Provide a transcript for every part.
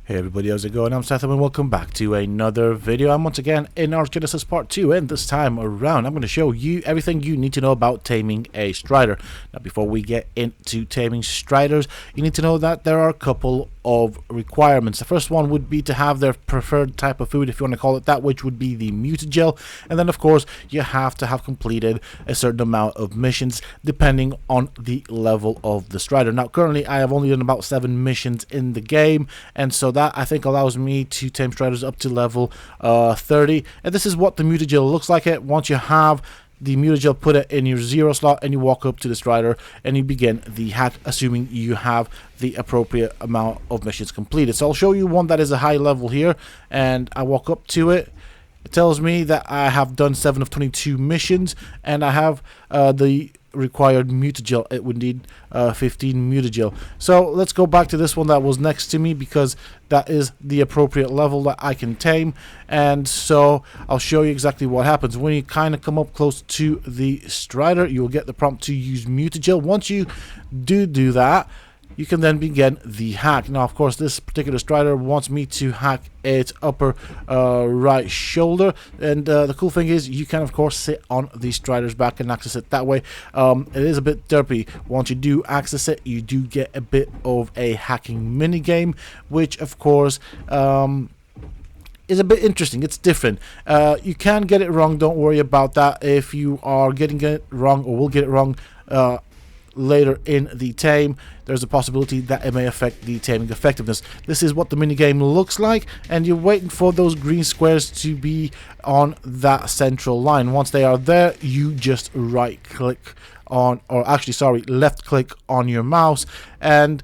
Hey everybody, how's it going? I'm Sethum and welcome back to another video. I'm once again in Ark Genesis Part 2, and this time around I'm going to show you everything you need to know about taming a strider. Now before we get into taming striders, you need to know that there are a couple of requirements. The first one would be to have their preferred type of food, if you want to call it that, which would be the mutagel. And then of course you have to have completed a certain amount of missions depending on the level of the strider. Now currently I have only done about 7 missions in the game, and so that I think allows me to tame striders up to level 30. And this is what the mutagel looks like. Once you have the mutagel, put it in your 0 slot and you walk up to the strider and you begin the hack, assuming you have the appropriate amount of missions completed. So I'll show you one that is a high level here, and I walk up to it. It tells me that I have done 7 of 22 missions, and I have the required mutagel. It would need 15 mutagel. So let's go back to this one that was next to me, because that is the appropriate level that I can tame. And so I'll show you exactly what happens when you kind of come up close to the strider. You'll get the prompt to use mutagel. Once you do that, you can then begin the hack. Now of course this particular strider wants me to hack its upper right shoulder, and the cool thing is you can of course sit on the strider's back and access it that way. It is a bit derpy. Once you do access it, you do get a bit of a hacking mini game, which of course is a bit interesting. It's different. You can get it wrong, don't worry about that. If you are getting it wrong or will get it wrong later in the tame, there's a possibility that it may affect the taming effectiveness. This is what the minigame looks like, and you're waiting for those green squares to be on that central line. Once they are there, you just right click on, or actually sorry, left click on your mouse, and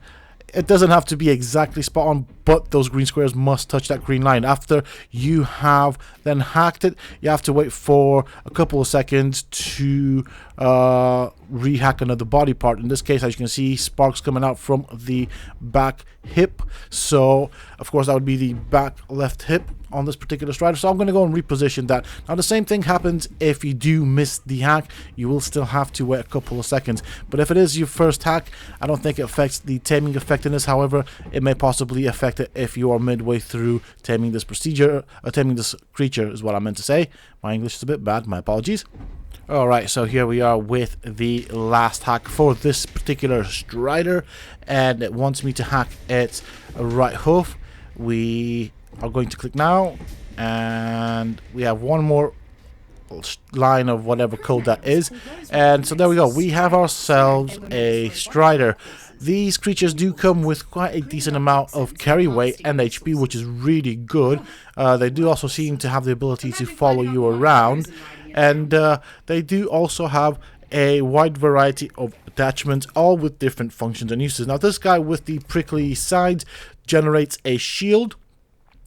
it doesn't have to be exactly spot on, but those green squares must touch that green line. After you have then hacked it, you have to wait for a couple of seconds to rehack another body part. In this case, as you can see, sparks coming out from the back hip. So of course that would be the back left hip on this particular strider. So I'm going to go and reposition that. Now the same thing happens if you do miss the hack. You will still have to wait a couple of seconds, but if it is your first hack, I don't think it affects the taming effectiveness. However, it may possibly affect it if you are midway through taming this procedure, taming this creature is what I meant to say. My English is a bit bad, my apologies. Alright, so here we are with the last hack for this particular strider, and it wants me to hack its right hoof. We are going to click now, and we have one more line of whatever code that is, and so there we go. We have ourselves a strider. These creatures do come with quite a decent amount of carry weight and HP, which is really good. They do also seem to have the ability to follow you around, and they do also have a wide variety of attachments, all with different functions and uses. Now this guy with the prickly sides generates a shield,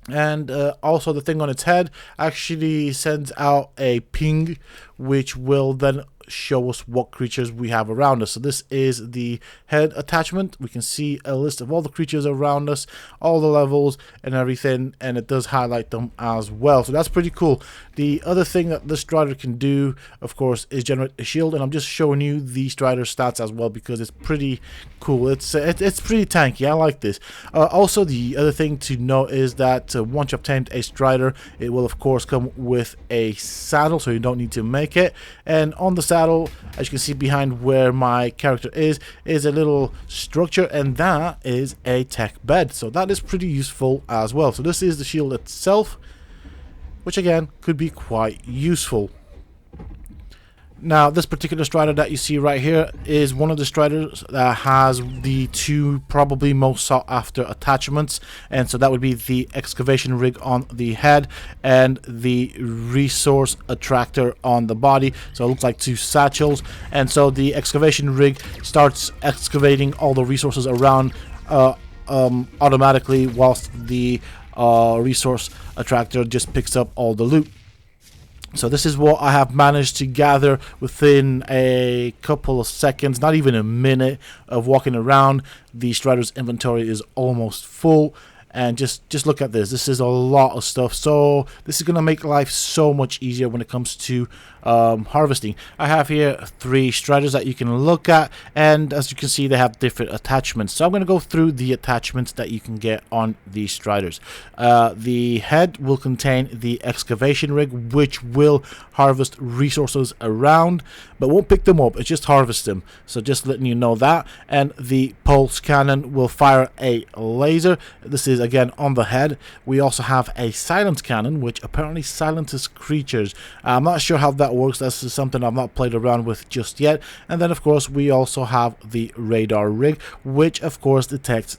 and also the thing on its head actually sends out a ping, which will then show us what creatures we have around us. So this is the head attachment. We can see a list of all the creatures around us, all the levels and everything, and it does highlight them as well. So that's pretty cool. The other thing that the strider can do, of course, is generate a shield, and I'm just showing you the strider stats as well because it's pretty cool. It's pretty tanky. I like this. Also, the other thing to note is that once you've tamed a strider, it will of course come with a saddle, so you don't need to make it. And on the saddle, as you can see behind where my character is a little structure, and that is a tech bed. So that is pretty useful as well. So this is the shield itself, which again could be quite useful. Now this particular strider that you see right here is one of the striders that has the 2 probably most sought after attachments, and so that would be the excavation rig on the head and the resource attractor on the body. So it looks like 2 satchels, and so the excavation rig starts excavating all the resources around automatically, whilst the resource attractor just picks up all the loot. So this is what I have managed to gather within a couple of seconds, not even a minute of walking around. The strider's inventory is almost full, and just look at this. This is a lot of stuff. So this is going to make life so much easier when it comes to harvesting. I have here 3 Striders that you can look at, and as you can see, they have different attachments. So I'm going to go through the attachments that you can get on these Striders. The head will contain the excavation rig, which will harvest resources around, but won't pick them up. It's just harvest them. So just letting you know that. And the pulse cannon will fire a laser. This is again on the head. We also have a silence cannon, which apparently silences creatures. I'm not sure how that works. That's something I've not played around with just yet. And then of course we also have the radar rig, which of course detects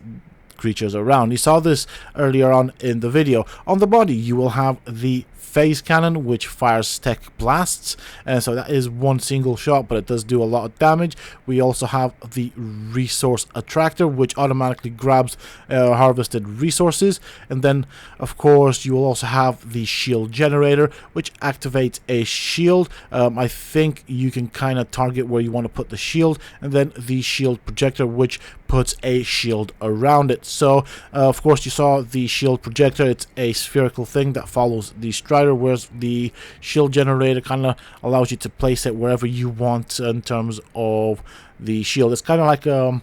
creatures around. You saw this earlier on in the video. On the body you will have the phase cannon, which fires tech blasts, and so that is one single shot, but it does do a lot of damage. We also have the resource attractor, which automatically grabs harvested resources, and then of course you will also have the shield generator, which activates a shield. I think you can kind of target where you want to put the shield, and then the shield projector, which puts a shield around it. So of course you saw the shield projector. It's a spherical thing that follows the Stryder, whereas the shield generator kind of allows you to place it wherever you want in terms of the shield. It's kind of like a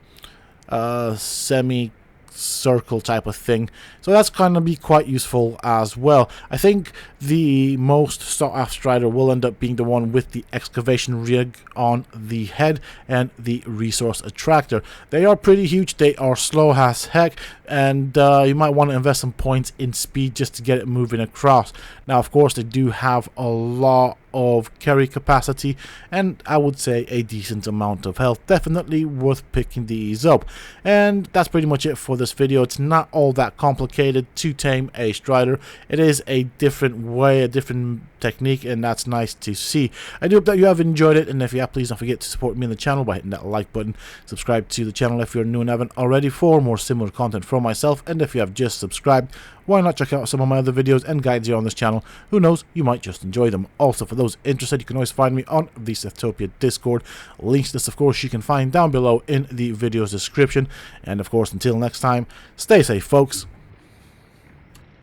semi-circle type of thing, so that's going to be quite useful as well. I think the most sought after Stryder will end up being the one with the excavation rig on the head and the resource attractor. They are pretty huge, they are slow as heck, and you might want to invest some points in speed just to get it moving across. Now of course they do have a lot of carry capacity, and I would say a decent amount of health. Definitely worth picking these up. And that's pretty much it for this video. It's not all that complicated to tame a Stryder. It is a different way, a different technique, and that's nice to see. I do hope that you have enjoyed it, and if you have, please don't forget to support me in the channel by hitting that like button. Subscribe to the channel if you're new and haven't already for more similar content from myself, and if you have just subscribed, why not check out some of my other videos and guides here on this channel? Who knows, you might just enjoy them. Also, for those interested, you can always find me on the Sethopia Discord. Links to this, of course, you can find down below in the video's description. And of course, until next time, stay safe, folks.